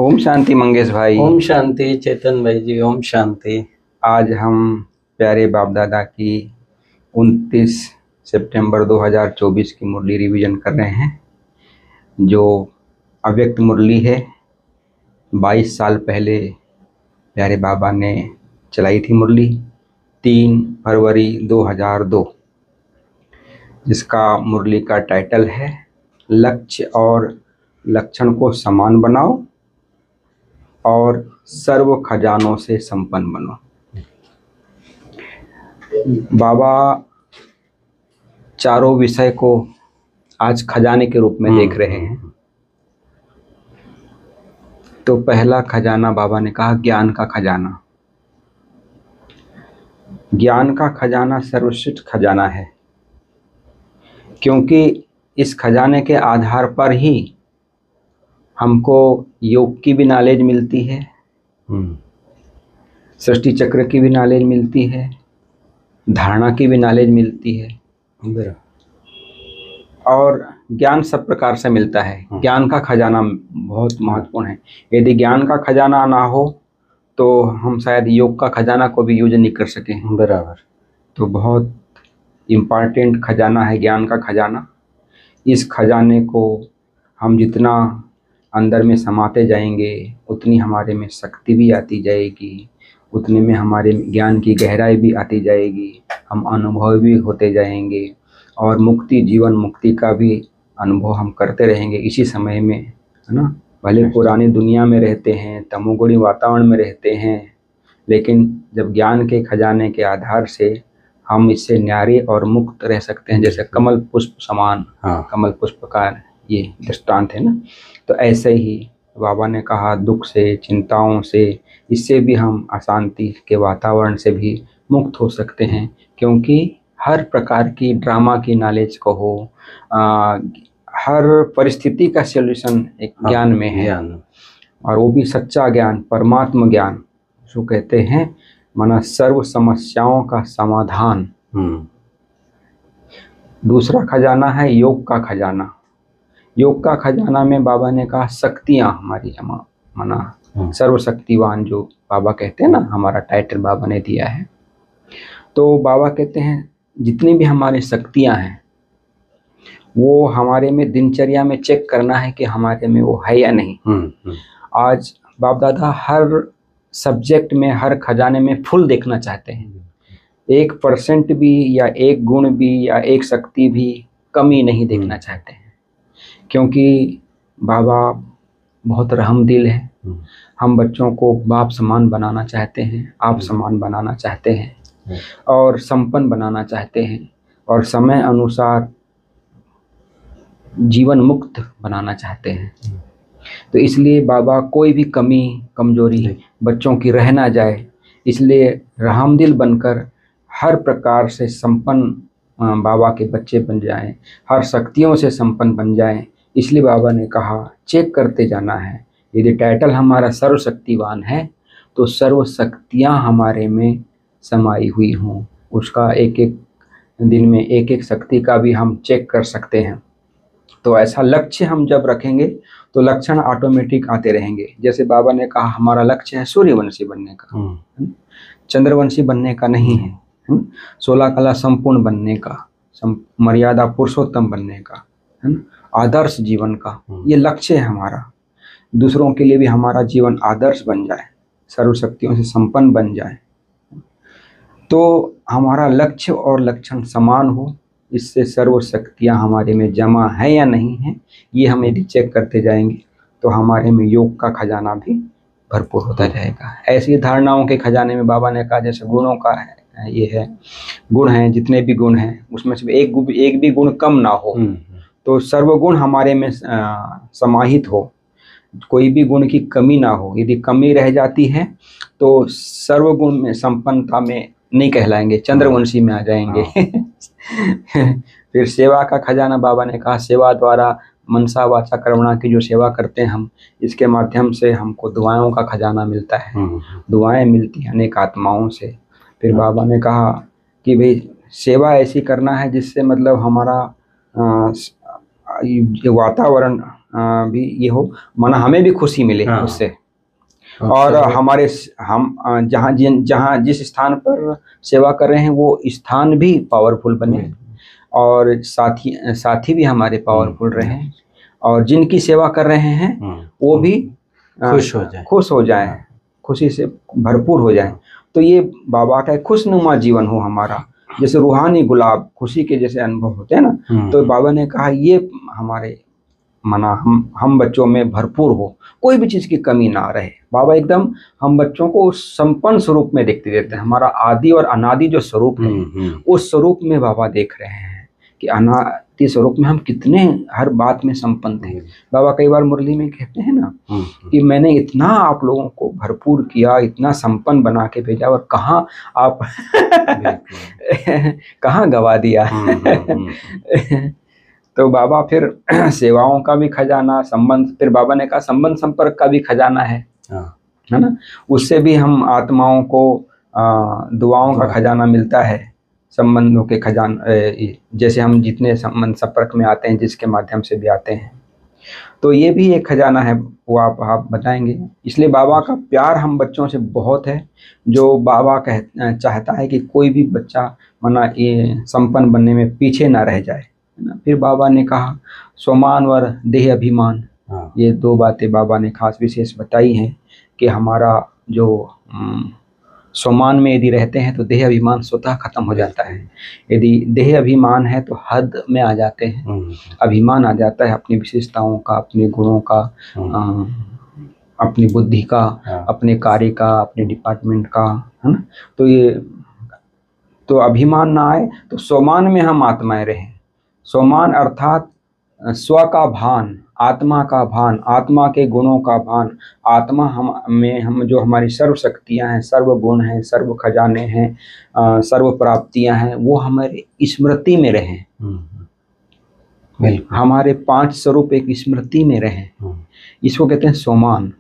ओम शांति मंगेश भाई। ओम शांति चेतन भाई जी, ओम शांति। आज हम प्यारे बाप दादा की 29 सितंबर 2024 की मुरली रिवीजन कर रहे हैं, जो अव्यक्त मुरली है। 22 साल पहले प्यारे बाबा ने चलाई थी मुरली, 3 फरवरी 2002, जिसका मुरली का टाइटल है लक्ष्य और लक्षण को समान बनाओ और सर्व खजानों से संपन्न बनो। बाबा चारों विषय को आज खजाने के रूप में देख रहे हैं। तो पहला खजाना बाबा ने कहा ज्ञान का खजाना। ज्ञान का खजाना सर्वश्रेष्ठ खजाना है, क्योंकि इस खजाने के आधार पर ही हमको योग की भी नॉलेज मिलती है, सृष्टि चक्र की भी नॉलेज मिलती है, धारणा की भी नॉलेज मिलती है, और ज्ञान सब प्रकार से मिलता है। ज्ञान का खजाना बहुत महत्वपूर्ण है। यदि ज्ञान का खजाना ना हो तो हम शायद योग का खजाना को भी यूज नहीं कर सके। बराबर। तो बहुत इम्पॉर्टेंट खजाना है ज्ञान का खजाना। इस खजाने को हम जितना अंदर में समाते जाएंगे उतनी हमारे में शक्ति भी आती जाएगी, उतने में हमारे ज्ञान की गहराई भी आती जाएगी, हम अनुभव भी होते जाएंगे और मुक्ति, जीवन मुक्ति का भी अनुभव हम करते रहेंगे इसी समय में, है ना। भले पुरानी दुनिया में रहते हैं, तमोगुणी वातावरण में रहते हैं, लेकिन जब ज्ञान के खजाने के आधार से हम इससे न्यारे और मुक्त रह सकते हैं, जैसे कमल पुष्प समान। कमल पुष्प का ये दृष्टांत है ना। तो ऐसे ही बाबा ने कहा दुख से, चिंताओं से, इससे भी हम अशांति के वातावरण से भी मुक्त हो सकते हैं, क्योंकि हर प्रकार की ड्रामा की नॉलेज को हो, हर परिस्थिति का सॉल्यूशन एक ज्ञान में है। और वो भी सच्चा ज्ञान, परमात्मा ज्ञान जो कहते हैं, माना सर्व समस्याओं का समाधान। दूसरा खजाना है योग का खजाना। योग का खजाना में बाबा ने कहा शक्तियाँ हमारी, माना सर्वशक्तिवान जो बाबा कहते हैं ना, हमारा टाइटल बाबा ने दिया है। तो बाबा कहते हैं जितनी भी हमारी शक्तियाँ हैं वो हमारे में दिनचर्या में चेक करना है कि हमारे में वो है या नहीं। आज बाप दादा हर सब्जेक्ट में, हर खजाने में फुल देखना चाहते हैं। 1% भी या 1 गुण भी या 1 शक्ति भी कमी नहीं देखना चाहते हैं, क्योंकि बाबा बहुत रहमदिल है। हम बच्चों को बाप समान बनाना चाहते हैं, आप समान बनाना चाहते हैं और संपन्न बनाना चाहते हैं, और समय अनुसार जीवन मुक्त बनाना चाहते हैं। तो इसलिए बाबा कोई भी कमी कमजोरी बच्चों की रह ना जाए, इसलिए रहमदिल बनकर हर प्रकार से संपन्न बाबा के बच्चे बन जाएं, हर शक्तियों से संपन्न बन जाएं। इसलिए बाबा ने कहा चेक करते जाना है। यदि टाइटल हमारा सर्वशक्तिवान है तो सर्व शक्तियाँ हमारे में समाई हुई हों, उसका एक एक दिन में एक एक शक्ति का भी हम चेक कर सकते हैं। तो ऐसा लक्ष्य हम जब रखेंगे तो लक्षण ऑटोमेटिक आते रहेंगे। जैसे बाबा ने कहा हमारा लक्ष्य है सूर्यवंशी बनने का, चंद्रवंशी बनने का नहीं है, 16 कला संपूर्ण बनने का, मर्यादा पुरुषोत्तम बनने का, है ना, आदर्श जीवन का ये लक्ष्य है हमारा। दूसरों के लिए भी हमारा जीवन आदर्श बन जाए, सर्वशक्तियों से संपन्न बन जाए। तो हमारा लक्ष्य और लक्षण समान हो, इससे सर्व शक्तियाँ हमारे में जमा है या नहीं है, ये हम यदि चेक करते जाएंगे तो हमारे में योग का खजाना भी भरपूर होता जाएगा। ऐसी धारणाओं के खजाने में बाबा ने कहा जैसे गुणों का है, ये है गुण हैं, जितने भी गुण हैं उसमें से एक भी गुण कम ना हो, तो सर्वगुण हमारे में समाहित हो, कोई भी गुण की कमी ना हो। यदि कमी रह जाती है तो सर्वगुण में संपन्नता में नहीं कहलाएंगे, चंद्रवंशी में आ जाएंगे। फिर सेवा का खजाना बाबा ने कहा सेवा द्वारा मनसा वाचा कर्मणा की जो सेवा करते हैं हम, इसके माध्यम से हमको दुआओं का खजाना मिलता है, दुआएं मिलती हैं अनेक आत्माओं से। फिर बाबा ने कहा कि भाई सेवा ऐसी करना है जिससे मतलब हमारा वातावरण भी ये हो, माना हमें भी खुशी मिले हाँ। उससे, और हमारे हम जहाँ जिस स्थान पर सेवा कर रहे हैं वो स्थान भी पावरफुल बने, और साथी भी हमारे पावरफुल रहें, और जिनकी सेवा कर रहे हैं वो भी खुश हो जाएं, खुशी से भरपूर हो जाएं। तो ये बाबा का खुशनुमा जीवन हो हमारा, जैसे रूहानी गुलाब खुशी के जैसे अनुभव होते हैं ना, तो बाबा ने कहा ये हमारे माना हम बच्चों में भरपूर हो, कोई भी चीज़ की कमी ना रहे। बाबा एकदम हम बच्चों को संपन्न स्वरूप में देखते देते हैं, हमारा आदि और अनादि जो स्वरूप है उस स्वरूप में बाबा देख रहे हैं कि अनादि स्वरूप में हम कितने हर बात में संपन्न थे। बाबा कई बार मुरली में कहते हैं ना कि मैंने इतना आप लोगों को भरपूर किया, इतना संपन्न बना के भेजा, और कहाँ आप कहाँ गवा दिया। तो बाबा फिर सेवाओं का भी खजाना, संबंध, फिर बाबा ने कहा संबंध संपर्क का भी खजाना है ना, उससे भी हम आत्माओं को दुआओं का खजाना मिलता है, संबंधों के खजाना, जैसे हम जितने संबंध संपर्क में आते हैं, जिसके माध्यम से भी आते हैं, तो ये भी एक खजाना है, वो आप बताएंगे। इसलिए बाबा का प्यार हम बच्चों से बहुत है, जो बाबा चाहता है कि कोई भी बच्चा माना ये संपन्न बनने में पीछे ना रह जाए, है ना। फिर बाबा ने कहा सोमान और देह अभिमान, ये दो बातें बाबा ने खास विशेष बताई हैं कि हमारा जो सोमान में यदि रहते हैं तो देह अभिमान स्वतः खत्म हो जाता है। यदि देह अभिमान है तो हद में आ जाते हैं, अभिमान आ जाता है अपनी विशेषताओं का, अपने गुणों का, अपनी बुद्धि का, अपने कार्य का, अपने डिपार्टमेंट का, है ना। तो ये तो अभिमान ना आए, तो सोमान में हम आत्माएं रहें। सोमान अर्थात स्व का भान, आत्मा का भान, आत्मा के गुणों का भान, आत्मा हम जो हमारी सर्व शक्तियाँ हैं, सर्व गुण हैं, सर्व खजाने हैं, सर्व प्राप्तियाँ हैं, वो हमारे स्मृति में रहें। हमारे 5 स्वरूप एक स्मृति में रहें, इसको कहते हैं सोमान।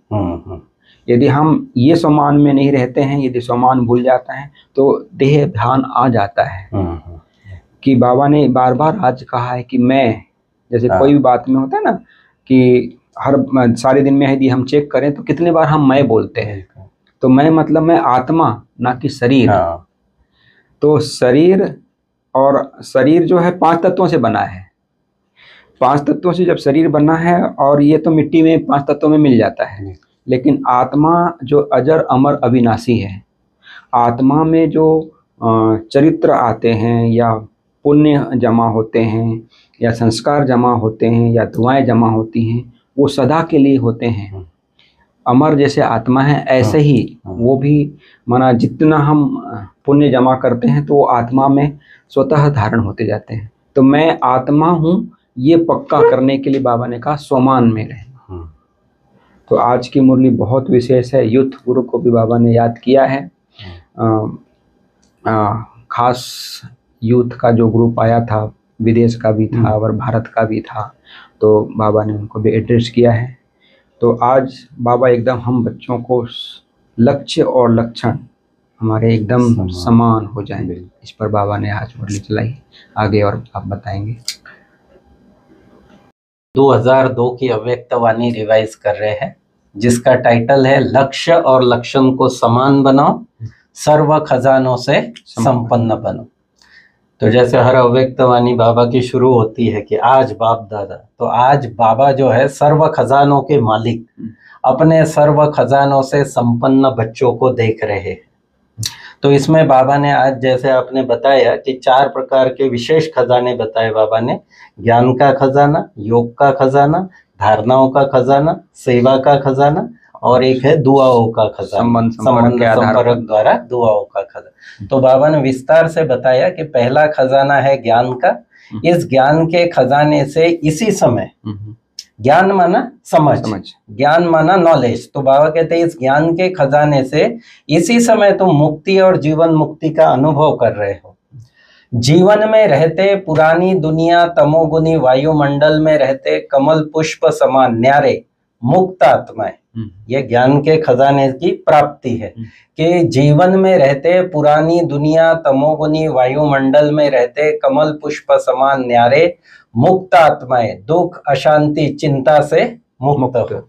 यदि हम ये सोमान में नहीं रहते हैं, यदि सोमान भूल जाता है तो देह ध्यान आ जाता है। कि बाबा ने बार बार आज कहा है कि मैं, जैसे कोई भी बात में होता है ना कि हर सारे दिन में यदि हम चेक करें तो कितने बार हम मैं बोलते हैं, तो मैं मतलब मैं आत्मा, ना कि शरीर। तो शरीर जो है 5 तत्वों से बना है, 5 तत्वों से जब शरीर बना है, और ये तो मिट्टी में 5 तत्वों में मिल जाता है, लेकिन आत्मा जो अजर अमर अविनाशी है, आत्मा में जो चरित्र आते हैं, या पुण्य जमा होते हैं, या संस्कार जमा होते हैं, या दुआएं जमा होती हैं, वो सदा के लिए होते हैं। अमर जैसे आत्मा है, ऐसे ही वो भी माना जितना हम पुण्य जमा करते हैं तो वो आत्मा में स्वतः धारण होते जाते हैं। तो मैं आत्मा हूँ, ये पक्का करने के लिए बाबा ने कहा सोमान में रहे। तो आज की मुरली बहुत विशेष है। यूथ गुरु को भी बाबा ने याद किया है। खास यूथ का जो ग्रुप आया था, विदेश का भी था और भारत का भी था, तो बाबा ने उनको भी एड्रेस किया है। तो आज बाबा एकदम हम बच्चों को लक्ष्य और लक्षण हमारे एकदम समान हो जाएं, इस पर बाबा ने आज मुरली चलाई। आगे और आप बताएंगे। 2002 की अव्यक्त वाणी रिवाइज कर रहे हैं, जिसका टाइटल है लक्ष्य और लक्षण को समान बनाओ, सर्व खजानों से संपन्न बनो। तो जैसे हर अव्यक्त वाणी बाबा की शुरू होती है कि आज बाप दादा, तो आज बाबा जो है सर्व खजानों के मालिक अपने सर्व खजानों से संपन्न बच्चों को देख रहे हैं। तो इसमें बाबा ने आज, जैसे आपने बताया कि 4 प्रकार के विशेष खजाने बताए बाबा ने, ज्ञान का खजाना, योग का खजाना, धारणाओं का खजाना, सेवा का खजाना, और एक है दुआओं का खजाना, संबंध संपर्क द्वारा दुआओं का खजाना। तो बाबा ने विस्तार से बताया कि पहला खजाना है ज्ञान का। इस ज्ञान के खजाने से इसी समय, ज्ञान माना समझ, ज्ञान माना नॉलेज, तो बाबा कहते हैं इस ज्ञान के खजाने से इसी समय तुम मुक्ति और जीवन मुक्ति का अनुभव कर रहे हो। जीवन में रहते पुरानी दुनिया, तमोगुनी वायुमंडल में रहते कमल पुष्प समान न्यारे मुक्त आत्माएं, ये ज्ञान के खजाने की प्राप्ति है कि जीवन में रहते, पुरानी दुनिया तमोगुनी वायुमंडल में रहते, कमल पुष्प समान न्यारे, मुक्त आत्माएं दुख अशांति चिंता से मुक्त हो।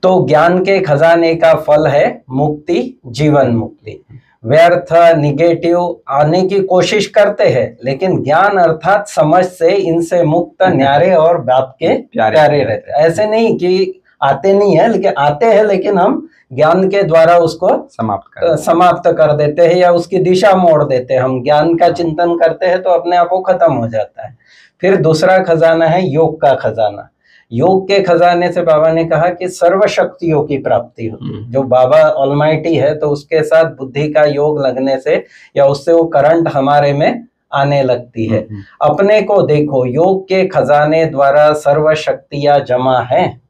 तो ज्ञान के खजाने का फल है मुक्ति, जीवन मुक्ति। व्यर्थ निगेटिव आने की कोशिश करते हैं, लेकिन ज्ञान अर्थात समझ से इनसे मुक्त न्यारे और बाप के प्यारे रहते। ऐसे नहीं कि आते नहीं है, लेकिन आते हैं, लेकिन हम ज्ञान के द्वारा उसको समाप्त कर देते हैं या उसकी दिशा मोड़ देते हैं। हम ज्ञान का चिंतन करते हैं तो अपने आप वो खत्म हो जाता है। फिर दूसरा खजाना है योग का खजाना। योग के खजाने से बाबा ने कहा कि सर्व शक्तियों की प्राप्ति होती है। जो बाबा ऑलमाइटी है तो उसके साथ बुद्धि का योग लगने से या उससे वो करंट हमारे में आने लगती है। अपने को देखो, योग के खजाने द्वारा सर्व शक्तियां जमा हैं।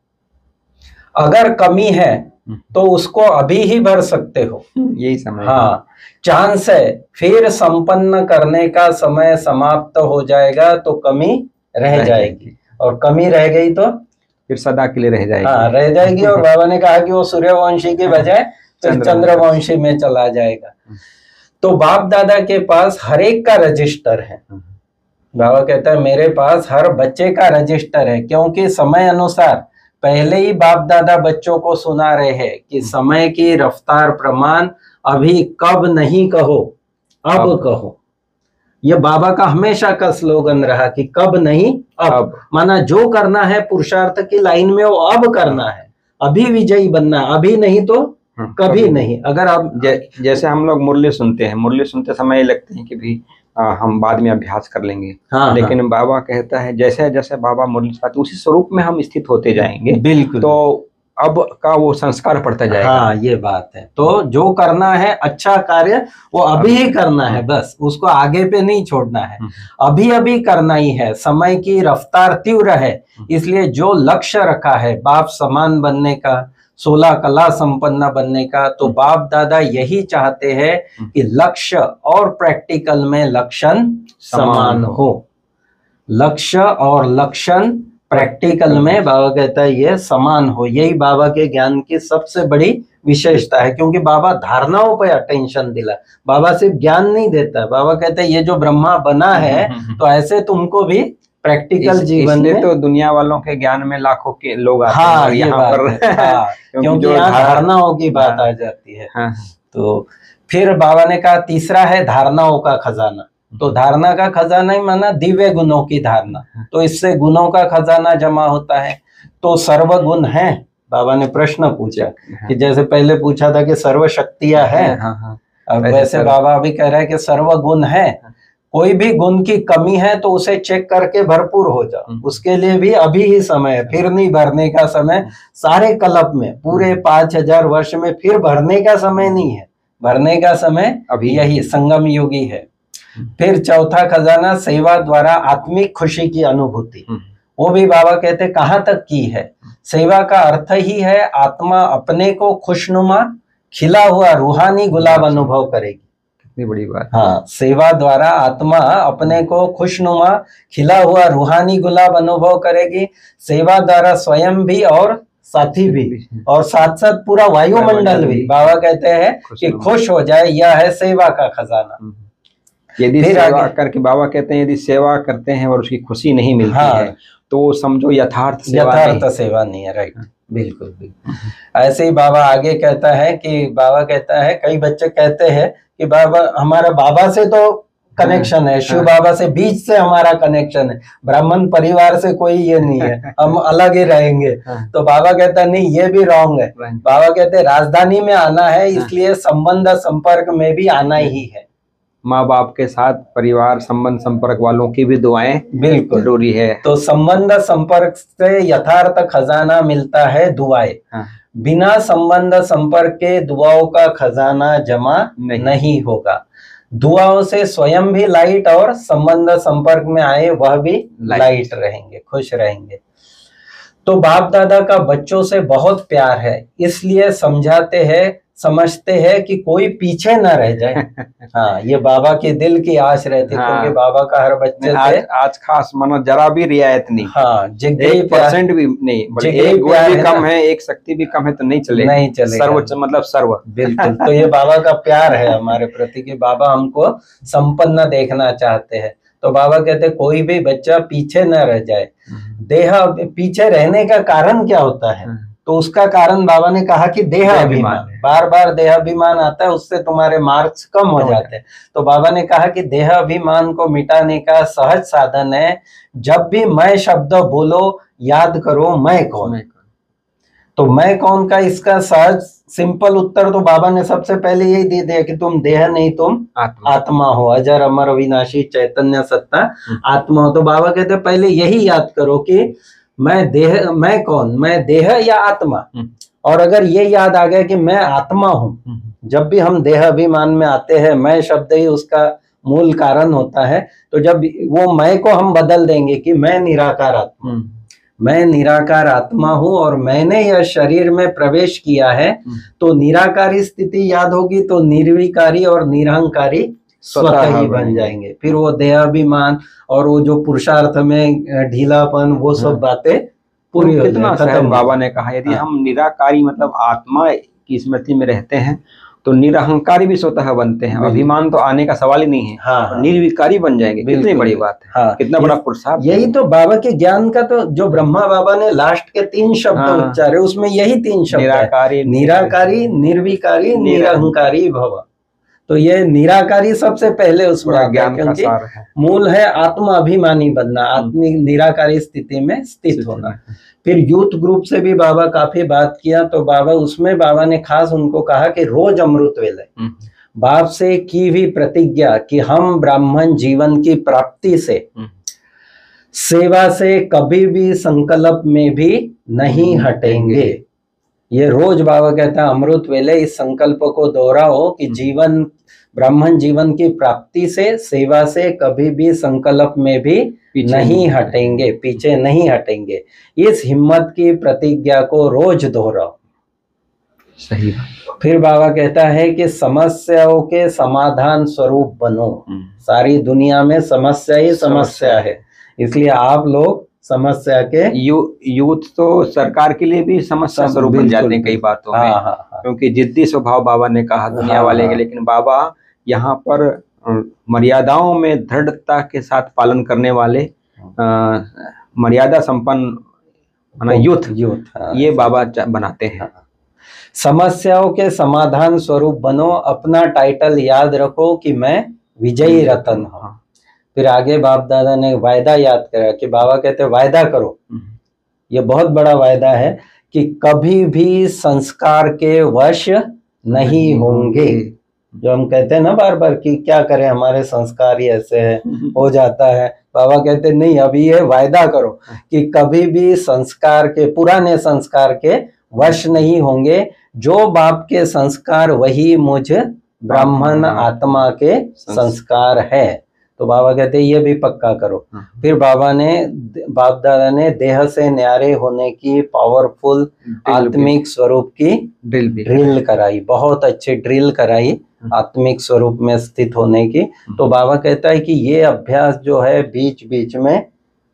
अगर कमी है तो उसको अभी ही भर सकते हो, यही समय। हाँ, चांस है। फिर संपन्न करने का समय समाप्त हो जाएगा तो कमी रह जाएगी, और कमी रह गई तो फिर सदा के लिए रह जाएगी। हाँ, रह जाएगी। और बाबा ने कहा कि वो सूर्यवंशी के बजाय फिर चंद्रवंशी में चला जाएगा। तो बाप दादा के पास हर एक का रजिस्टर है। बाबा कहता है मेरे पास हर बच्चे का रजिस्टर है, क्योंकि समय अनुसार पहले ही बाप दादा बच्चों को सुना रहे हैं कि समय की रफ्तार प्रमाण अभी कब नहीं कहो, अब कहो। ये बाबा का हमेशा का स्लोगन रहा कि कब नहीं अब। माना जो करना है पुरुषार्थ की लाइन में वो अब करना है, अभी विजयी बनना, अभी नहीं तो कभी नहीं। अगर आप जैसे हम लोग मुरली सुनते हैं, मुरली सुनते समय लगते हैं कि भी हम बाद में अभ्यास कर लेंगे। लेकिन बाबा कहता है जैसे जैसे बाबा मुरली सुनाते उसी स्वरूप में हम स्थित होते जाएंगे। बिल्कुल। तो अब का वो संस्कार पड़ता जाएगा। हाँ, ये बात है। तो जो करना है अच्छा कार्य वो अभी ही करना है, बस उसको आगे पे नहीं छोड़ना है, अभी अभी करना ही है। समय की रफ्तार तीव्र है, इसलिए जो लक्ष्य रखा है बाप समान बनने का, 16 कला संपन्न बनने का, तो बाप दादा यही चाहते हैं कि लक्ष्य और प्रैक्टिकल में लक्षण समान हो। लक्ष्य और लक्षण प्रैक्टिकल में बाबा कहता है ये समान हो। यही बाबा के ज्ञान की सबसे बड़ी विशेषता है, क्योंकि बाबा धारणाओं पे अटेंशन दिला। बाबा सिर्फ ज्ञान नहीं देता, बाबा कहते हैं ये जो ब्रह्मा बना है तो ऐसे तुमको भी प्रैक्टिकल जीवन में, तो दुनिया वालों के ज्ञान में लाखों के लोग आते हैं। और यहाँ पर क्योंकि यहाँ धारणाओं की बात आ जाती है। तो फिर बाबा ने कहा तीसरा है धारणाओं का खजाना। तो धारणा का खजाना ही माना दिव्य गुणों की धारणा, तो इससे गुणों का खजाना जमा होता है। तो सर्व गुण है। बाबा ने प्रश्न पूछा कि जैसे पहले पूछा था कि सर्व शक्तियां हैं, अब वैसे बाबा अभी कह रहे हैं कि सर्व गुण है। कोई भी गुण की कमी है तो उसे चेक करके भरपूर हो जाओ, उसके लिए भी अभी ही समय है। फिर नहीं भरने का समय, सारे कल्प में पूरे 5000 वर्ष में फिर भरने का समय नहीं है, भरने का समय अभी यही संगम युगी है। फिर चौथा खजाना सेवा द्वारा आत्मिक खुशी की अनुभूति। वो भी बाबा कहते कहाँ तक की है। सेवा का अर्थ ही है आत्मा अपने को खुशनुमा खिला हुआ रूहानी गुलाब अनुभव करेगी। कितनी बड़ी बात। हाँ, सेवा द्वारा आत्मा अपने को खुशनुमा खिला हुआ रूहानी गुलाब अनुभव करेगी। सेवा द्वारा स्वयं भी और साथी भी, और साथ साथ पूरा वायुमंडल भी बाबा कहते हैं कि खुश हो जाए। यह है सेवा का खजाना। यदि सेवा करके, बाबा कहते हैं यदि सेवा करते हैं और उसकी खुशी नहीं मिलती है तो समझो यथार्थ सेवा नहीं है। राइट, बिल्कुल बिल्कुल। ऐसे ही बाबा आगे कहता है कि बाबा कहता है कई बच्चे कहते हैं कि बाबा हमारा बाबा से तो कनेक्शन है, शिव बाबा से बीच से हमारा कनेक्शन है, ब्राह्मण परिवार से कोई ये नहीं है, हम अलग ही रहेंगे। तो बाबा कहता है नहीं, ये भी रॉन्ग है। बाबा कहते हैं राजधानी में आना है, इसलिए संबंध संपर्क में भी आना ही है। माँ बाप के साथ परिवार संबंध संपर्क वालों की भी दुआएं बिल्कुल जरूरी है। तो संबंध संपर्क से यथार्थ खजाना मिलता है दुआएं। बिना संबंध संपर्क के दुआओं का खजाना जमा नहीं होगा। दुआओं से स्वयं भी लाइट और संबंध संपर्क में आए वह भी लाइट रहेंगे, खुश रहेंगे। तो बाप दादा का बच्चों से बहुत प्यार है, इसलिए समझाते हैं समझते हैं कि कोई पीछे ना रह जाए। हाँ, ये बाबा के दिल की आश रहती है, क्योंकि बाबा का हर बच्चे से आज खास मानो जरा भी रियायत नहीं। हाँ, 1% भी नहीं, बोले एक गुण भी कम है, एक शक्ति भी कम है तो नहीं चलेगा, नहीं चलेगा। सर्वोच्च मतलब सर्व। बिल्कुल। तो ये बाबा का प्यार है हमारे प्रति कि बाबा हमको संपन्न देखना चाहते हैं। तो बाबा कहते कोई भी बच्चा पीछे न रह जाए। देह पीछे रहने का कारण क्या होता है? तो उसका कारण बाबा ने कहा कि देह अभिमान। बार बार देह अभिमान आता है, उससे तुम्हारे मार्क्स कम हो जाते हैं। तो बाबा ने कहा कि देह अभिमान को मिटाने का सहज साधन है, जब भी मैं शब्द बोलो याद करो मैं कौन। तो मैं कौन का इसका सहज सिंपल उत्तर तो बाबा ने सबसे पहले यही दे दिया कि तुम देह नहीं, तुम आत्मा हो, अजर अमर अविनाशी चैतन्य सत्ता आत्मा हो। तो बाबा कहते पहले यही याद करो कि मैं देह, मैं कौन, मैं देह या आत्मा। और अगर ये याद आ गया कि मैं आत्मा हूं, जब भी हम देह अभिमान में आते हैं, मैं शब्द ही उसका मूल कारण होता है। तो जब वो मैं को हम बदल देंगे कि मैं निराकार आत्मा, मैं निराकार आत्मा हूं और मैंने यह शरीर में प्रवेश किया है, तो निराकारी स्थिति याद होगी तो निर्विकारी और निरहंकारी स्वतः ही बन जाएंगे। फिर वो देहाभिमान और वो जो पुरुषार्थ में ढीलापन, वो सब बातें पूरी हो कितना खत्म। बाबा ने कहा यदि हम निराकारी मतलब आत्मा की स्मृति में रहते हैं तो निरहंकारी भी स्वतः बनते हैं, अभिमान तो आने का सवाल ही नहीं है। हाँ, निर्विकारी बन जाएंगे। कितनी बड़ी बात है। हाँ, कितना बड़ा पुरुषार्थ। यही तो बाबा के ज्ञान का, तो जो ब्रह्मा बाबा ने लास्ट के 3 शब्द उच्चारे, उसमें यही 3 शब्द निराकारी, निराकारी, निर्विकारी, निरहंकारी भव। तो ये निराकारी सबसे पहले उसमें ज्ञान का सार है। मूल है आत्मा अभिमानी बनना, आत्मिक निराकारी स्थिति में स्थित होना। फिर यूथ ग्रुप से भी बाबा काफी बात किया, तो बाबा उसमें बाबा ने खास उनको कहा कि रोज अमृत वेले बाप से की हुई प्रतिज्ञा कि हम ब्राह्मण जीवन की प्राप्ति से, सेवा से कभी भी संकल्प में भी नहीं हटेंगे। ये रोज बाबा कहता है अमृत वेले इस संकल्प को दोहराओ कि जीवन, ब्राह्मण जीवन की प्राप्ति से, सेवा से कभी भी संकल्प में भी नहीं हटेंगे, पीछे नहीं हटेंगे। इस हिम्मत की प्रतिज्ञा को रोज दोहराओ। सही। फिर बाबा कहता है कि समस्याओं के समाधान स्वरूप बनो। सारी दुनिया में समस्या ही समस्या है, इसलिए आप लोग समस्या के यूथ तो सरकार के लिए भी समस्या स्वरूप बन जाते हैं कई बातों में। क्योंकि जिद्दी स्वभाव बाबा ने कहा दुनिया वाले के, लेकिन बाबा यहाँ पर मर्यादाओं में दृढ़ता के साथ पालन करने वाले मर्यादा संपन्न यूथ ये बाबा बनाते हैं। समस्याओं के समाधान स्वरूप बनो, अपना टाइटल याद रखो कि मैं विजयी रतन हूँ। फिर आगे बाप दादा ने वायदा याद करा कि बाबा कहते वायदा करो, ये बहुत बड़ा वायदा है कि कभी भी संस्कार के वश नहीं होंगे। जो हम कहते हैं ना बार बार कि क्या करें, हमारे संस्कार ही ऐसे है, हो जाता है। बाबा कहते नहीं, अभी ये वायदा करो कि कभी भी संस्कार के, पुराने संस्कार के वश नहीं होंगे। जो बाप के संस्कार वही मुझ ब्राह्मण आत्मा के संस्कार है। तो बाबा कहते ये भी पक्का करो। फिर बाबा ने, बाप दादा ने देह से न्यारे होने की पावरफुल आत्मिक स्वरूप की ड्रिल कराई, बहुत अच्छी ड्रिल कराई आत्मिक स्वरूप में स्थित होने की। तो बाबा कहता है कि ये अभ्यास जो है बीच बीच में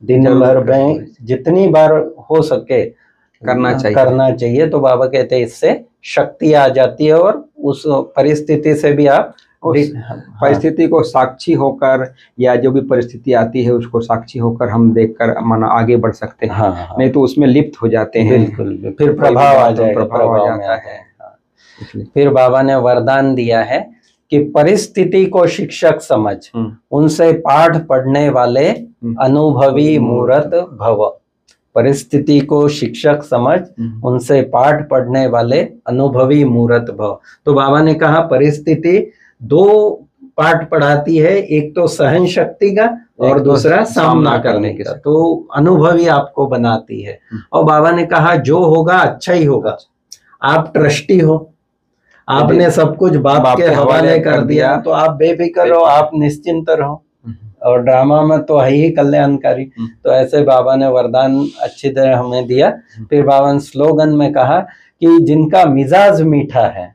दिन भर में जितनी बार हो सके करना चाहिए। तो बाबा कहते हैं इससे शक्ति आ जाती है और उस परिस्थिति से भी आप परिस्थिति को साक्षी होकर, या जो भी परिस्थिति आती है उसको साक्षी होकर हम देखकर माना आगे बढ़ सकते हैं। नहीं तो उसमें लिप्त हो जाते हैं। बिल्कुल, फिर प्रभाव आ जाता है। फिर बाबा ने वरदान दिया है कि परिस्थिति को शिक्षक समझ, उनसे पाठ पढ़ने वाले अनुभवी मूर्त भव। परिस्थिति को शिक्षक समझ, उनसे पाठ पढ़ने वाले अनुभवी मूर्त भव। तो बाबा ने कहा परिस्थिति 2 पाठ पढ़ाती है, एक तो सहन शक्ति का और दूसरा सामना करने का। तो अनुभवी आपको बनाती है। और बाबा ने कहा जो होगा अच्छा ही होगा। आप ट्रस्टी हो, आपने सब कुछ बाप के हवाले कर दिया, तो आप बेफिक्र रहो, आप निश्चिंत रहो। और ड्रामा में तो है ही कल्याणकारी। तो ऐसे बाबा ने वरदान अच्छी तरह हमें दिया। फिर बाबा ने स्लोगन में कहा कि जिनका मिजाज मीठा है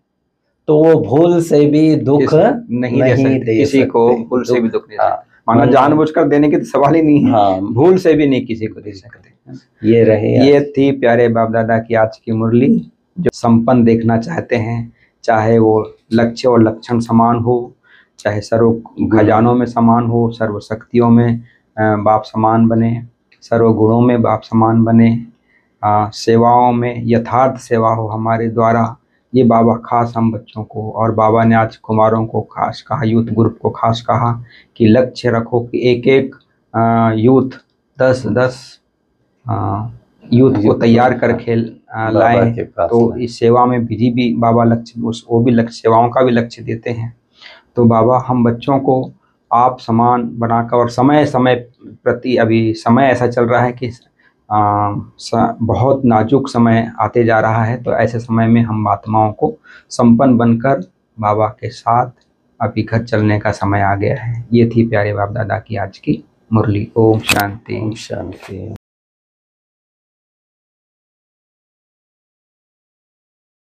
तो वो भूल से भी दुख नहीं दे सकते, किसी को भूल से भी दुख नहीं। हाँ, माना जानबूझकर देने की तो सवाल ही नहीं है। हाँ, भूल से भी नहीं किसी को दे सकते। ये रहे, ये थी प्यारे बाप दादा की आज की मुरली। जो संपन्न देखना चाहते हैं, चाहे वो लक्ष्य और लक्षण समान हो, चाहे सर्व खजानों में समान हो, सर्व शक्तियों में बाप समान बने, सर्व गुणों में बाप समान बने, सेवाओं में यथार्थ सेवा हो हमारे द्वारा, ये बाबा खास हम बच्चों को, और बाबा ने आज कुमारों को खास कहा, यूथ ग्रुप को खास कहा कि लक्ष्य रखो कि एक एक यूथ 10-10 यूथ को तैयार कर खेल लाए। तो इस सेवा में विधि भी बाबा लक्ष्य, वो भी लक्ष्य, सेवाओं का भी लक्ष्य देते हैं। तो बाबा हम बच्चों को आप समान बनाकर, और समय समय प्रति, अभी समय ऐसा चल रहा है कि बहुत नाजुक समय आते जा रहा है, तो ऐसे समय में हम आत्माओं को संपन्न बनकर बाबा के साथ अभी घर चलने का समय आ गया है। ये थी प्यारे बाप दादा की आज की मुरली। ओम शांति। ओम शांति।